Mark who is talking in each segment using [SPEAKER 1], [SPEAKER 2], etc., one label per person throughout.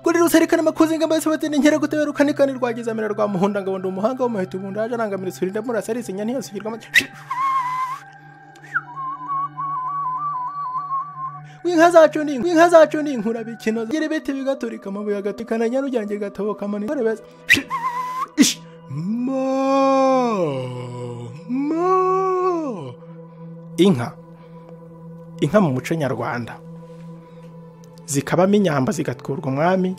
[SPEAKER 1] kuri ruserikana makuzi ngambase batene nkera guteberukane kandi rwagize amera rwa muhunda ngo ndi umuhanga wo muheto ubundi aje arangamira surinda murasa ari sinya ntiyasukirwa winka zacu ni inkura bikino gire bete bigaturika mabuye agatikana nyarujyange gatoboka mani beza inka mu muco nyarwanda zikabamo inyamba zigatwurwa umwami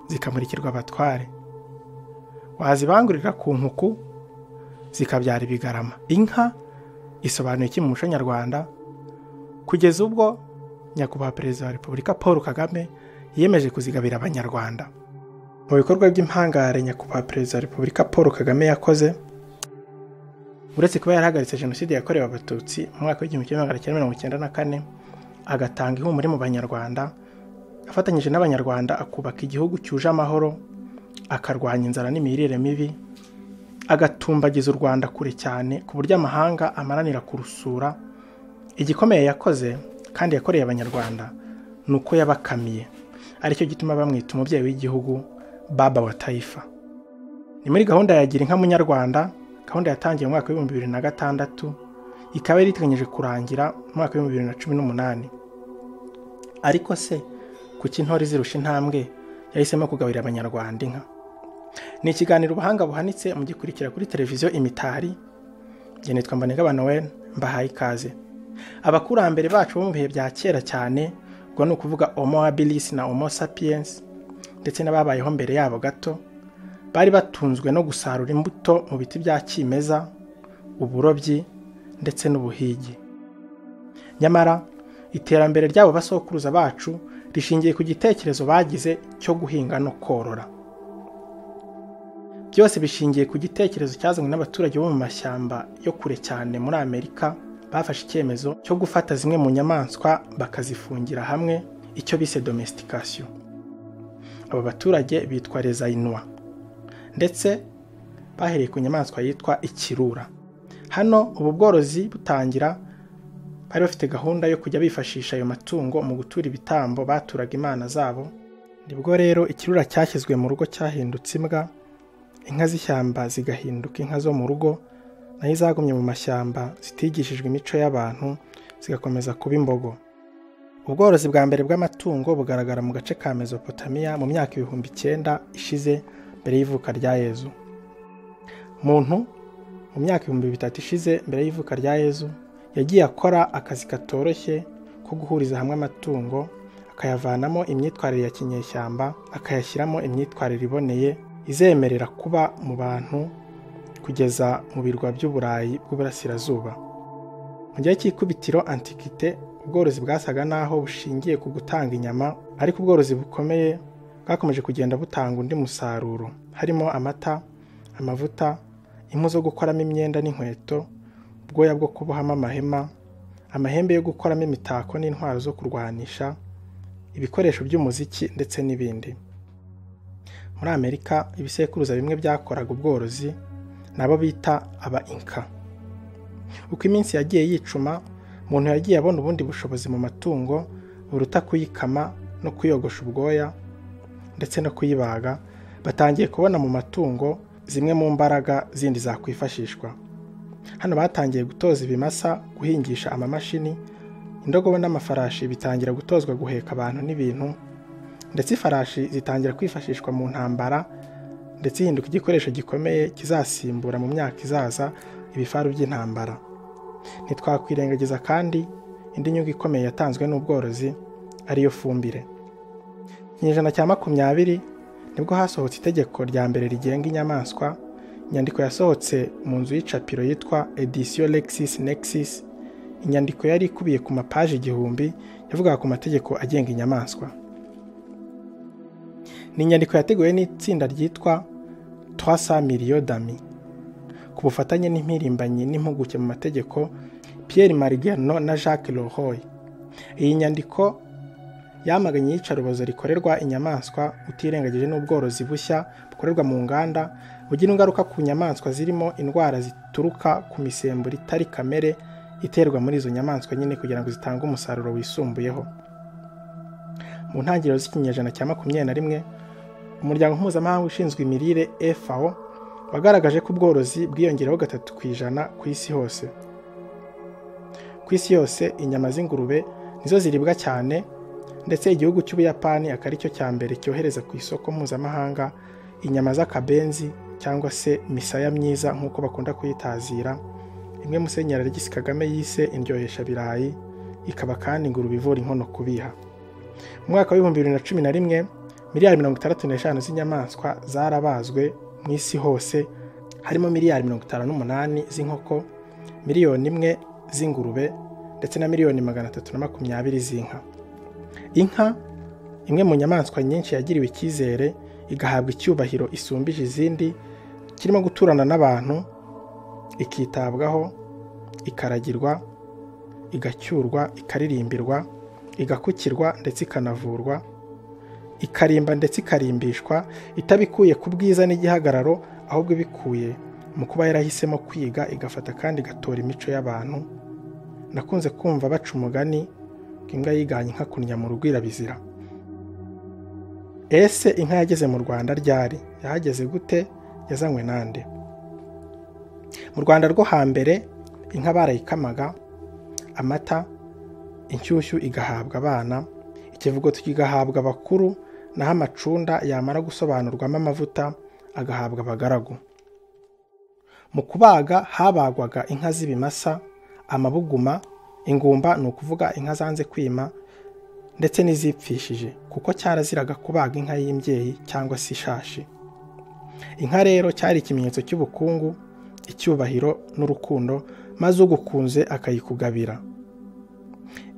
[SPEAKER 1] zikamurikirwa abatware wazibangurira ku nkuku zikabyara ibigarama. Inka isobanuye iki mu muco nyarwanda kugeza ubwo nyakubahwa perezida wa Repubulika Paul Kagame yiyemeje kuzigabira abanyarwanda. Mu bikorwa by'impangare nyakubahwa perezida wa Repubulika Paul Kagame yakoze, uretse kuba yarahagaritse jenoside yakorewe abatutsi mu mwaka w'1994 agatanga ihumure mu banyarwanda, afatanyije n'abanyarwanda akubaka igihugu cyuje amahoro, akarwanya inzara n'imirire mibi, agatumbagiza u Rwanda kure cyane ku buryo amahanga amaranira kurusura. Igikomeye yakoze kandi yakoreye abanyarwanda nuko yabakamiye, aricyo gituma bamwita umubyeyi w'igihugu, baba wa taifa. Ni muri gahunda ya Girinka Munyarwanda, gahunda yatangiye mu mwaka wa 2006 ikaba yariteganyije kurangira mu mwaka wa 2018. Ariko se kuki intore zirusha intambwe yahisemo kugabira abanyarwanda inka? Ni ikiganiro ubuhanga buhanitse mu gikurikira kuri televiziyo Imitari. Njye nitwa Noel, mbahaye ikaze. Abakurambere bacu bo mu bihe bya kera cyane, ubwo ni ukuvuga Homo habilis na Homo sapiens, ndetse n'ababayeho mbere yabo gato, bari batunzwe no gusarura imbuto mu biti bya kimeza, uburobyi ndetse n'ubuhigi. Nyamara iterambere ryabo basokuruza bacu rishingiye ku gitekerezo bagize cyo guhinga no korora. Byose bishingiye ku gitekerezo cyazanywe n'abaturage bo mu mashyamba yo kure cyane muri Amerika, bafashe icyemezo cyo gufata zimwe mu nyamaswa bakazifungira hamwe, icyo bise domestication. Abo baturage bitwa les Inuits, ndetse bahereye ku nyamaswa yitwa ikirura. Hano ubu bworozi butangira, bari bafite gahunda yo kujya bifashisha ayo matungo mu gutura ibitambo baturaga imana zabo. Nibwo rero ikirura cyashyizwe mu rugo cyahindutse imbwa, inka z'ishyamba zigahinduka inka zo mu rugo, naho izagumye mu mashyamba zitigishijwe imico y'abantu zigakomeza kuba imbogo. Ubworozi bwa mbere bw'amatungo bugaragara mu gace ka Mesopotamia mu myaka 9,000 ishize mbere y'ivuka rya Yezu. Muntu mu myaka 3,000 ishize mbere y'ivuka rya Yezu yagiye akora akazi katoroshye ko guhuriza hamwe amatungo, akayavanamo imyitwarire ya kinyeshyamba akayashyiramo imyitwarire iboneye izemerera kuba mu bantu kugeza mu birwa by'Uburayi bw'Uburasirazuba. Mu gihe cy'ikubitiro Antiquité, ubworozi bwasaga naho bushingiye ku gutanga inyama, ariko ubworozi bukomeye bwakomeje kugenda butanga undi musaruro, harimo amata, amavuta, impu zo gukoramo imyenda n'inkweto, ubwoya bwo kubohamo amahema, amahembe yo gukoramo imitako n'intwaro zo kurwanisha, ibikoresho by'umuziki ndetse n'ibindi. Muri Amerika ibisekuruza bimwe byakoraga ubworozi nabo bita aba Inka. Uko iminsi yagiye yicuma, umuntu yagiye abona ubundi bushobozi mu matungo buruta kuyikama no kuyogosha ubwoya ndetse no kuyibaga. Batangiye kubona mu matungo zimwe mu mbaraga zindi zakwifashishwa. Hano batangiye gutoza ibimasa guhingisha amamashini, indogobe n'amafarashi bitangira gutozwa guheka abantu n'ibintu, ndetse ifarashi zitangira kwifashishwa mu ntambara, ndetse ihinduka igikoresho gikomeye kizasimbura mu myaka izaza ibifaru by'intambara. Ntitwakwirengagiza kandi indi nyungu ikomeye yatanzwe n'ubworozi, ariyo fumbire. Ikinyejana cya 20 nibwo hasohotse itegeko rya mbere rigenga inyamaswa. Inyandiko yasohotse mu nzu y'icapiro yitwa Edition Lexis Nexis. Inyandiko yari ikubiye ku mapaji 1000 yavugaga ku mategeko agenga inyamaswa. Ni inyandiko yateguwe n'itsinda ryitwa 300 millions d'amis ku bufatanye n'impirimbanyi n'impuguke mu mategeko Pierre Marigerno na Jacques Leroy. Iyi nyandiko yamaganye iyicarubozo rikorerwa inyamaswa, utirengagije n'ubworozi bushya bukorerwa mu nganda bugira ingaruka ku nyamaswa, zirimo indwara zituruka ku misemburo itari kamere iterwa muri izo nyamaswa nyine kugira ngo zitange umusaruro wisumbuyeho. mu ntangiriro z'ikinyejana cya 21 umuryango mpuzamahanga ushinzwe imirire FAO wagaragaje ko ubworozi bwiyongereho 3% ku isi hose. Ku isi yose inyama z'ingurube nizo ziribwa cyane, ndetse igihugu cy'Ubuyapani akari cyo cya mbere cyohereza ku isoko mpuzamahanga inyama z'akabenzi cyangwa se misaya myiza nk'uko bakunda kuyitazira, imwe Musenyeri Alegisi Kagame yise indyohesha birayi, ikaba kandi ingurube ivura inkono kubiha. Mu mwaka wa 2011 miliyari 65 z'inyamaswa zarabazwe mu isi hose, harimo miliyari 58 z'inkoko, miliyoni 1 z'ingurube ndetse na miliyoni 320 z'inka. Inka imwe mu nyamaswa nyinshi yagiriwe icyizere igahabwa icyubahiro isumbije izindi, kirimo guturana n'abantu, ikitabwaho, ikaragirwa, igacyurwa, ikaririmbirwa, igakukirwa ndetse ikanavurwa, ikarimba ndetse ikarimbishwa, itabikuye ku bwiza n'igihagararo, ahubwo ibikuye mu kuba yarahisemo kwiga, igafata kandi igatora imico y'abantu. Nakunze kumva baca umugani imbwa yiganye inka kunnya mu rugo irabizira. Ese inka yageze mu Rwanda ryari? Yahageze gute? Yazanywe nande? Mu Rwanda rwo hambere inka barayikamaga, amata, inshyushyu igahabwa abana, ikivugoto kigahabwa abakuru, naho amacunda yamara gusobanurwamo amavuta agahabwa abagaragu. Mu kubaga habagwaga inka z'ibimasa, amabuguma, ingumba ni ukuvuga inka zanze kwima, ndetse n'izipfishije, kuko cyaraziraga kubaga inka y'imbyeyi cyangwa se ishashi. Inka rero cyari ikimenyetso cy'ubukungu, icyubahiro n'urukundo, maze ugukunze akayikugabira.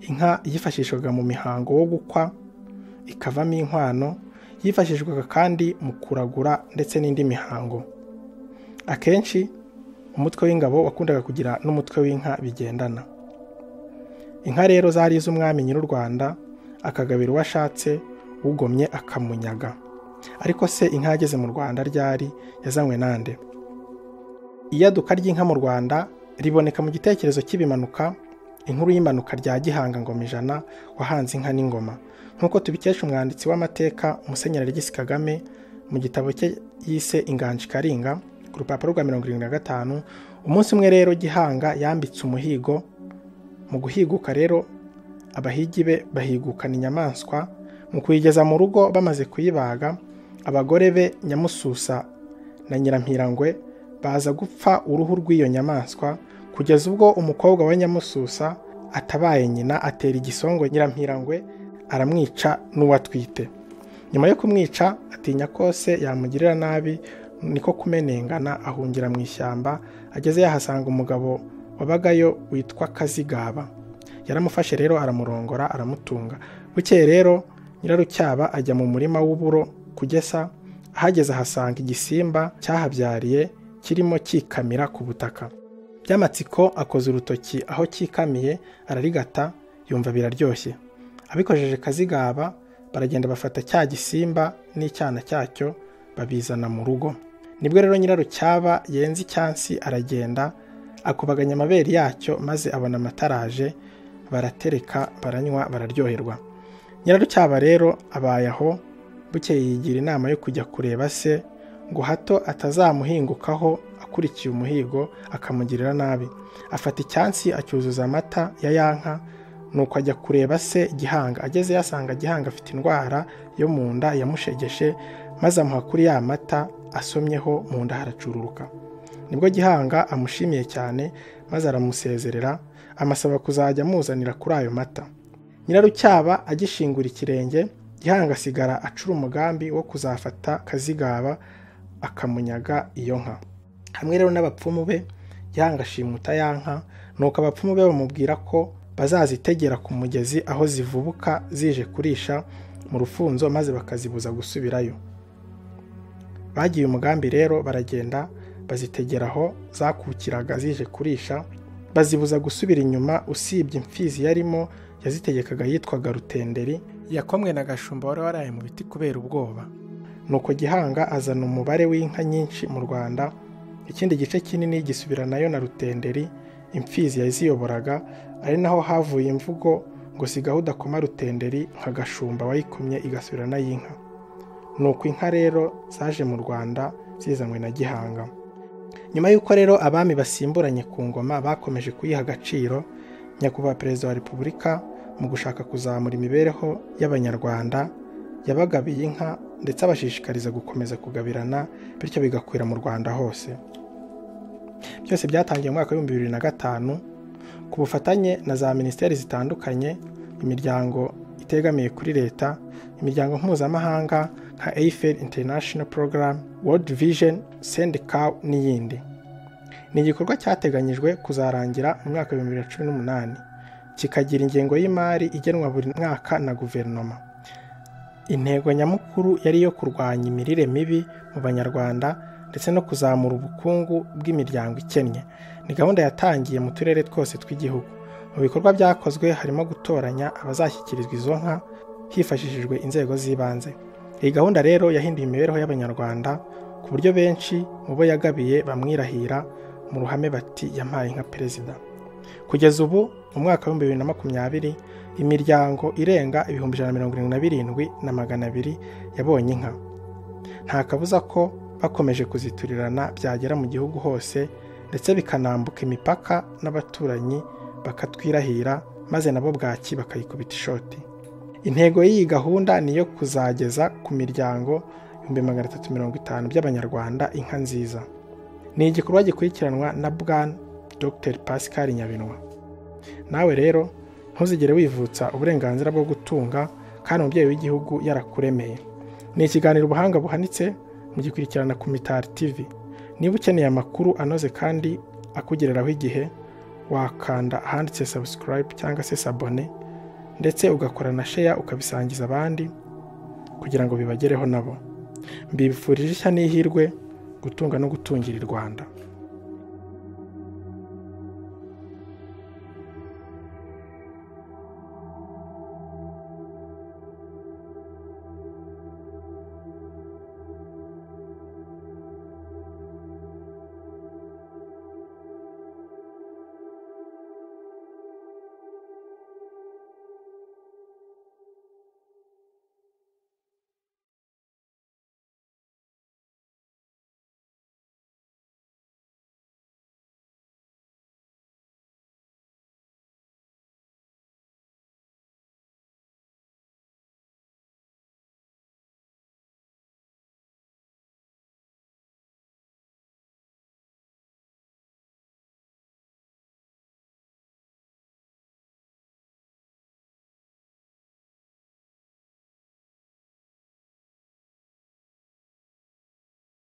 [SPEAKER 1] Inka yifashishwaga mu mihango wo gukwa, ikavamo inkwano, yifashishwaga kandi mu kuragura ndetse n'indi mihango. Akenshi umutwe w'ingabo wakundaga kugira n'umutwe w'inka bigendana. Inka rero zari iz'umwami nyiri u Rwanda, akagabira uwo ashatse, ugomye akamunyaga. Ariko se inka yageze mu Rwanda ryari? Yazanywe nande? Iyaduka ry'inka mu Rwanda riboneka mu gitekerezo cy'ibimanuka, inkuru y'impanuka rya Gihanga Ngoma ijana wahanze inka n'ingoma, nk'uko tubikesha umwanditsi w'amateka Musenyeri Alegisi Kagame mu gitabo cye yise Inganji Karinga ku rupapuro rwa 75. Umunsi umwe rero Gihanga yambitse umuhigo. Mu guhiguka rero abahigi be bahigukana inyamaswa, mu kuyigeza mu rugo bamaze kuyibaga, abagore be Nyamususa na Nyirampirangwe baza gupfa uruhu rw'iyo nyamaswa, kugeza ubwo umukobwa wa Nyamususa atabaye nyina atera igisongo Nyirampirangwe aramwica n'uwatwite. Nyuma yo kumwica atinya ko se yamugirira nabi, niko kumenengana ahungira mu ishyamba. Ageze yahasanga umugabo wabagayo witwa Kazigaba. Yaramufashe rero aramurongora aramutunga. Bukeye rero Nyirarucyaba ajya mu murima w'uburo kugesa, ahageze ahasanga igisimba cyahabyariye kirimo kikamira ku butaka. Byamatsiko akoze urutoki aho kikamiye ararigata, yumva biraryoshye. Abikojeje Kazigaba baragenda bafata cya gisimba n'icyana cyacyo babizana mu rugo. Nibwo rero Nyirarucyaba yenze icyansi aragenda akubaganya amabere yacyo, maze abona amataraje, baratereka baranywa bararyoherwa. Nyirarucyaba rero abaye aho. Bukeye yigira inama yo kujya kureba se ngo hato atazamuhingukaho akurikiye umuhigo akamugirira nabi. Afata icyansi acyuzuza amata ya yanka, nuko ajya kureba se Gihanga. Ageze yasanga Gihanga afite indwara yo mu nda yamushegeshe, maze amuha kuri ya mata asomyeho mu nda haracururuka. Nibwo Gihanga amushimiye cyane, maze aramusezerera amasaba kuzajya amuzanira kuri ayo mata. Nyirarucyaba agishingura ikirenge, Gihanga asigara acura umugambi wo kuzafata Kazigaba akamunyaga iyo nka. Hamwe rero n'abapfumu be Gihanga ashimuta ya nka, nuko abapfumu be bamubwira ko bazazitegera ku mugezi aho zivubuka zije kurisha mu rufunzo, maze bakazibuza gusubirayo. Bagiye umugambi rero baragenda bazitegeraho zakukiraga zije kurisha, bazibuza gusubira inyuma, usibye imfizi yarimo yazitegekaga yitwaga Rutenderi, yakomwe na Gashumba wari waraye mu biti kubera ubwoba. Nuko Gihanga azana umubare w'inka nyinshi mu Rwanda, ikindi gice kinini gisubiranayo na Rutenderi, imfizi yaziyoboraga, ari naho havuye imvugo ngo sigaho udakoma rutenderi nka gashumba wayikomye igasubirana y'inka. Nuko inka rero zaje mu Rwanda zizanywe na Gihanga. Nyuma y'uko rero abami basimburanye ku ngoma bakomeje kuyiha agaciro, nyakubahwa Perezida wa Repubulika mu gushaka kuzamura imibereho y'Abanyarwanda yabagabiye inka ndetse abashishikariza gukomeza kugabirana, bityo bigakwira mu Rwanda hose. Byose byatangiye mu mwaka wa 2005 ku bufatanye na za minisiteri zitandukanye, imiryango itegamiye kuri leta, imiryango mpuzamahanga nka Eiffel International Program, World Vision, Sendika n'iyindi. Ni igikorwa cyateganyijwe kuzarangira mu mwaka wa 2018, kikagira ingengo y'imari igenwa buri mwaka na guverinoma. Intego nyamukuru yari yo kurwanya imirire mibi mu Banyarwanda ndetse no kuzamura ubukungu bw'imiryango ikennye. Ni gahunda yatangiye mu turere twose tw'igihugu. Mu bikorwa byakozwe harimo gutoranya abazashyikirizwa izo nka hifashishijwe inzego z'ibanze. Iyi gahunda rero yahinduye imibereho y'Abanyarwanda ku buryo benshi mu bo yagabiye bamwirahira mu ruhame bati yampaye nka perezida. Kugeza ubu mu mwaka wa 2020 imiryango irenga 177,200 yabonye inka. Nta kabuza ko bakomeje kuziturirana byagera mu gihugu hose ndetse bikanambuka imipaka n'abaturanyi bakatwirahira maze nabo bwaki bakayikubita ishoti. Intego y'iyi gahunda ni yo kuzageza ku miryango 350 by'Abanyarwanda inka nziza. Ni igikorwa gikurikiranwa na Bwana Dr. Pascal Nyabinwa. Nawe rero ntuzigere wivutsa uburenganzira bwo gutunga kandi umubyeyi w'igihugu yarakuremeye. Ni ikiganiro ubuhanga buhanitse mugikurikirana ku Mitari TV. Niba ukeneye amakuru anoze kandi akugereraho igihe, wakanda ahanditse subscribe cyangwa se s'abone ndetse ugakora na share ukabisangiza abandi kugira ngo bibagereho nabo. Mbifurije ishya n'ihirwe gutunga no gutungira i Rwanda.